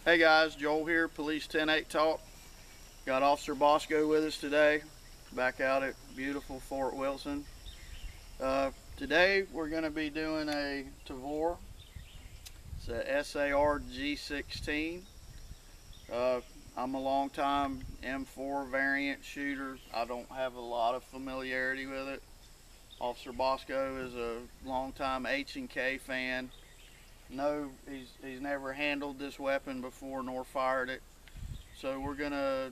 Hey guys, Joel here, Police 10-8 Talk. Got Officer Boscoe with us today, back out at beautiful Fort Wilson. Today we're going to be doing a Tavor. It's a SAR-G16. I'm a long time M4 variant shooter. I don't have a lot of familiarity with it. Officer Boscoe is a long time H&K fan. No, he's never handled this weapon before nor fired it. So we're gonna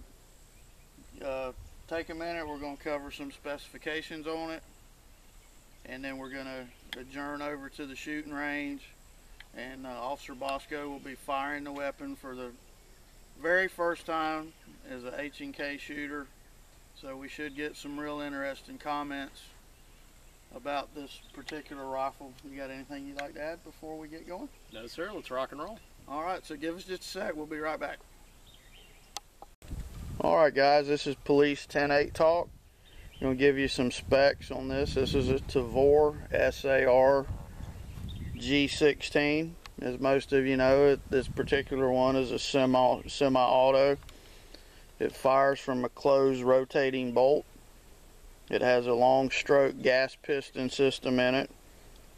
take a minute. We're gonna cover some specifications on it, and then we're gonna adjourn over to the shooting range, and Officer Boscoe will be firing the weapon for the very first time as a H&K shooter. So we should get some real interesting comments about this particular rifle. You got anything you'd like to add before we get going? No sir, let's rock and roll. Alright, so give us just a sec, we'll be right back. Alright guys, this is Police 10-8 Talk. I'm going to give you some specs on this. This is a Tavor SAR-G16. As most of you know, this particular one is a semi-auto. It fires from a closed rotating bolt. It has a long stroke gas piston system in it.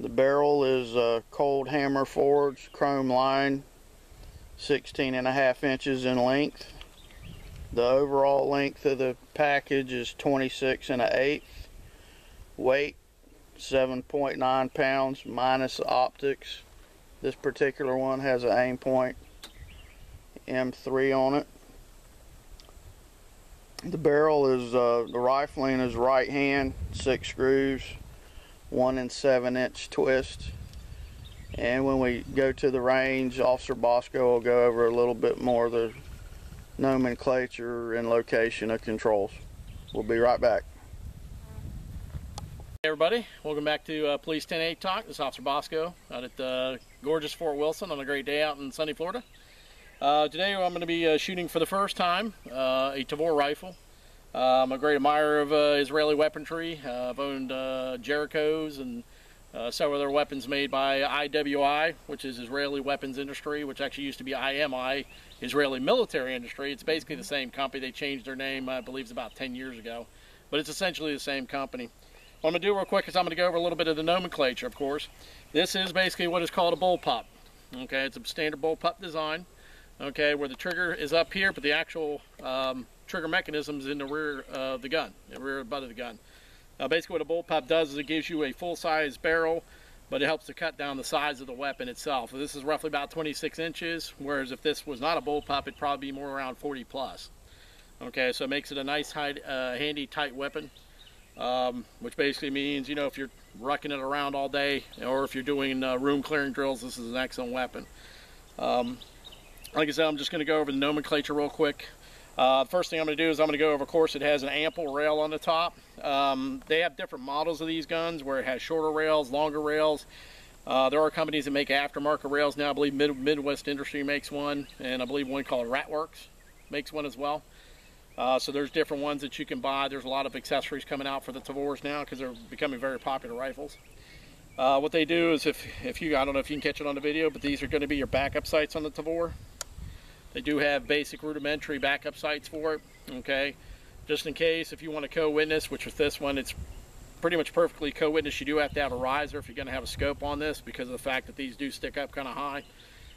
The barrel is cold hammer forged, chrome line, 16.5 inches in length. The overall length of the package is 26 1/8. Weight 7.9 pounds minus optics. This particular one has an aim point M3 on it. The barrel is, the rifling is right hand, 6 screws, 1 7/inch twist. And when we go to the range, Officer Boscoe will go over a little bit more of the nomenclature and location of controls. We'll be right back. Hey everybody, welcome back to Police 10-8 Talk. This is Officer Boscoe out at gorgeous Fort Wilson on a great day out in sunny Florida. Today I'm going to be shooting for the first time a Tavor rifle. I'm a great admirer of Israeli weaponry. I've owned Jerichos and several other weapons made by IWI, which is Israeli Weapons Industry, which actually used to be IMI, Israeli Military Industry. It's basically the same company. They changed their name, I believe, about 10 years ago, but it's essentially the same company. What I'm going to do real quick is I'm going to go over a little bit of the nomenclature, of course. This is basically what is called a bullpup. Okay, it's a standard bullpup design. Okay, where the trigger is up here, but the actual trigger mechanism is in the rear of the gun, the rear butt of the gun. Basically what a bullpup does is it gives you a full-size barrel, but it helps to cut down the size of the weapon itself. So this is roughly about 26 inches, whereas if this was not a bullpup, it'd probably be more around 40 plus. Okay, so it makes it a nice, handy, tight weapon, which basically means, you know, if you're rucking it around all day, or if you're doing room clearing drills, this is an excellent weapon. Like I said, I'm just going to go over the nomenclature real quick. First thing I'm going to do is I'm going to go over, of course, it has an ample rail on the top. They have different models of these guns where it has shorter rails, longer rails. There are companies that make aftermarket rails now. I believe Midwest Industry makes one, and I believe one called Ratworks makes one as well. So there's different ones that you can buy. There's a lot of accessories coming out for the Tavors now because they're becoming very popular rifles. What they do is if you, I don't know if you can catch it on the video, but these are going to be your backup sights on the Tavor. They do have basic rudimentary backup sights for it, okay? Just in case, if you want to co-witness, which with this one, it's pretty much perfectly co-witness. You do have to have a riser if you're going to have a scope on this because of the fact that these do stick up kind of high.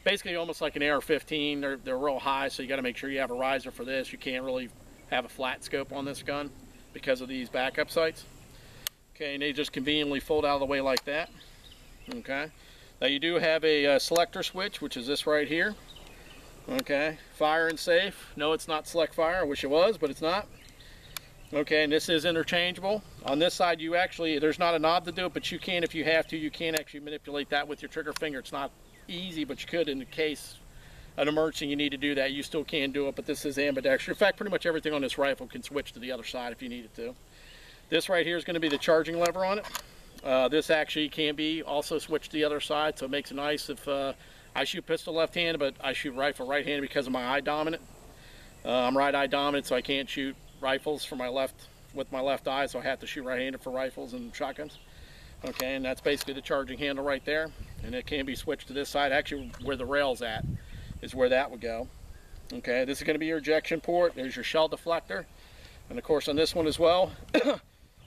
Basically almost like an AR-15, they're real high, so you got to make sure you have a riser for this. You can't really have a flat scope on this gun because of these backup sights. Okay, and they just conveniently fold out of the way like that, okay? Now you do have a selector switch, which is this right here. Okay, fire and safe. No, it's not select fire. I wish it was, but it's not. Okay, and this is interchangeable. On this side, you actually, there's not a knob to do it, but you can, if you have to, you can actually manipulate that with your trigger finger. It's not easy, but you could in the case an emergency you need to do that. You still can do it, but this is ambidextrous. In fact, pretty much everything on this rifle can switch to the other side if you needed to. This right here is going to be the charging lever on it. This actually can be also switched to the other side, so it makes it nice if I shoot pistol left-handed, but I shoot rifle right-handed because of my eye dominant. I'm right eye dominant, so I can't shoot rifles for with my left eye, so I have to shoot right-handed for rifles and shotguns. Okay, and that's basically the charging handle right there, and it can be switched to this side. Actually, where the rail's at is where that would go. Okay, this is going to be your ejection port. There's your shell deflector. And of course on this one as well,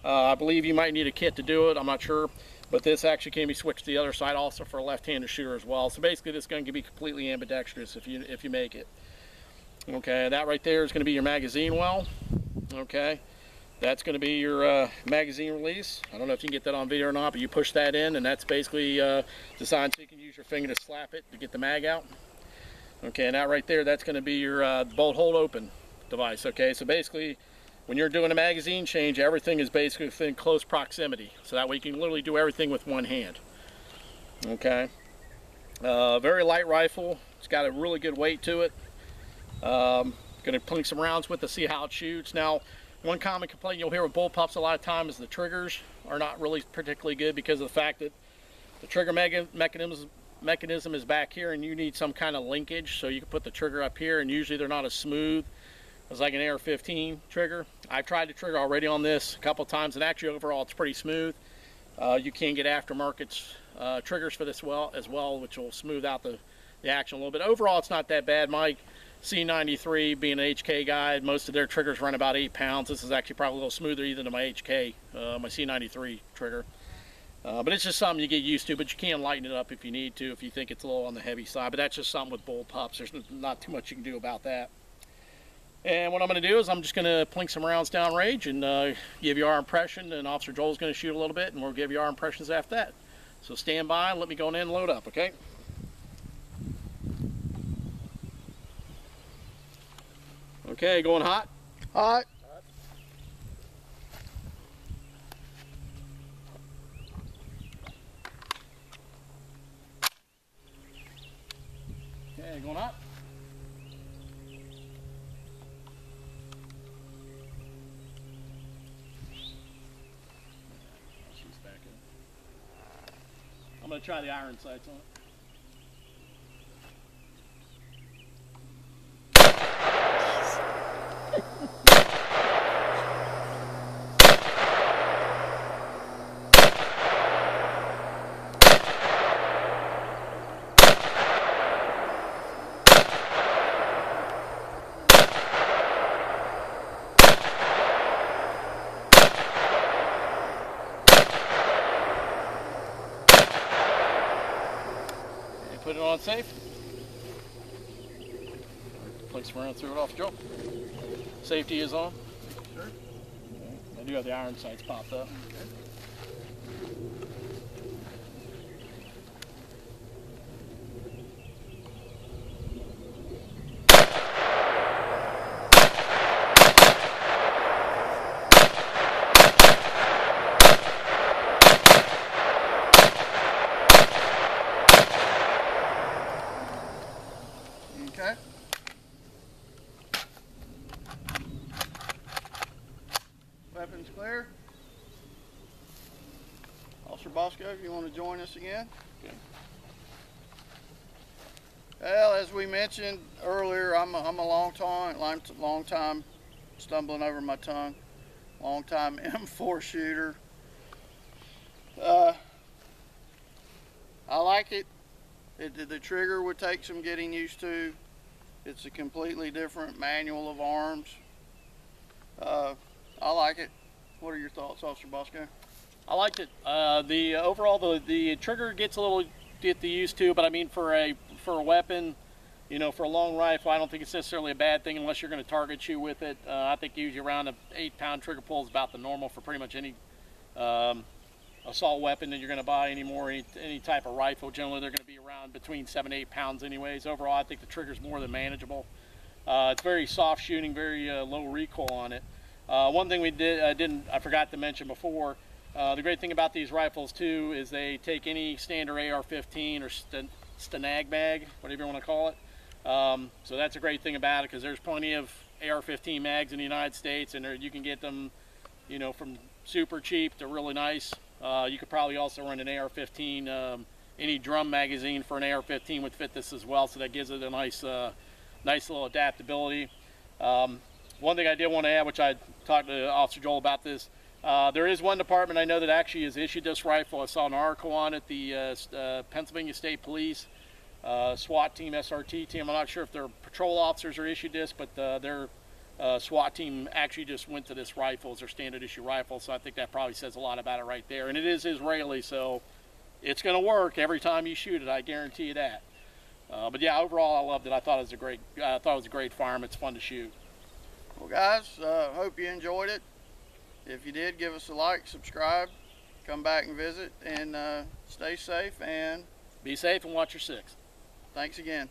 I believe you might need a kit to do it, I'm not sure. But this actually can be switched to the other side also for a left-handed shooter as well. So basically this is going to be completely ambidextrous if you make it. Okay, that right there is going to be your magazine well. Okay, that's going to be your magazine release. I don't know if you can get that on video or not, but you push that in and that's basically designed so you can use your finger to slap it to get the mag out. Okay, and that right there, that's going to be your bolt hold open device. Okay, so basically when you're doing a magazine change, everything is basically within close proximity. So that way you can literally do everything with one hand. Okay. Very light rifle. It's got a really good weight to it. Going to plink some rounds with to see how it shoots. Now, one common complaint you'll hear with bullpups a lot of times is the triggers are not really particularly good because of the fact that the trigger mechanism is back here and you need some kind of linkage. So you can put the trigger up here and usually they're not as smooth as like an AR-15 trigger. I've tried the trigger already on this a couple times and actually overall it's pretty smooth. You can get aftermarket triggers for this as well, which will smooth out the action a little bit. Overall it's not that bad. My C93 being an HK guy, most of their triggers run about 8 pounds. This is actually probably a little smoother even than my HK, my C93 trigger. But it's just something you get used to, but you can lighten it up if you need to, if you think it's a little on the heavy side. But that's just something with bullpups. There's not too much you can do about that. And what I'm going to do is I'm just going to plink some rounds downrange and give you our impression, and Officer Joel's going to shoot a little bit, and we'll give you our impressions after that. So stand by and let me go in and load up, okay? Okay, going hot? Hot. Okay, going hot? I'm going to try the iron sights on it. Put it on safe. Place around through it off, Joe. Safety is on. Sure. I do have the iron sights popped up. Okay. Okay. Weapons clear. Officer Boscoe, if you want to join us again. Okay. Well, as we mentioned earlier, I'm a long time stumbling over my tongue, long time M4 shooter. I like it. The trigger would take some getting used to. It's a completely different manual of arms. I like it. What are your thoughts, Officer Boscoe? I liked it. The overall the trigger gets a little used to, but I mean for a weapon, you know, for a long rifle, I don't think it's necessarily a bad thing unless you're going to target shoot with it. I think usually around an 8-pound trigger pull is about the normal for pretty much any assault weapon that you're going to buy anymore. Any type of rifle, generally they're going to be around between 7 to 8 pounds anyways. Overall, I think the trigger's more than manageable. It's very soft shooting, very low recoil on it. One thing I forgot to mention before, the great thing about these rifles too is they take any standard AR-15 or Stanag mag, whatever you want to call it. So that's a great thing about it because there's plenty of AR-15 mags in the United States, and you can get them, you know, from super cheap to really nice. You could probably also run an AR-15, any drum magazine for an AR-15 would fit this as well, so that gives it a nice little adaptability. One thing I did want to add, which I talked to Officer Joel about this, there is one department I know that actually has issued this rifle. I saw an article on it, the Pennsylvania State Police. SWAT team, SRT team. I'm not sure if their patrol officers are issued this, but their SWAT team actually just went to this rifle as their standard issue rifle, so I think that probably says a lot about it right there. And it is Israeli, so it's going to work every time you shoot it, I guarantee you that. But yeah, overall I loved it. I thought it was a great firearm. It's fun to shoot. Well guys, hope you enjoyed it. If you did, give us a like, subscribe, come back and visit, and stay safe, and be safe and watch your six. Thanks again.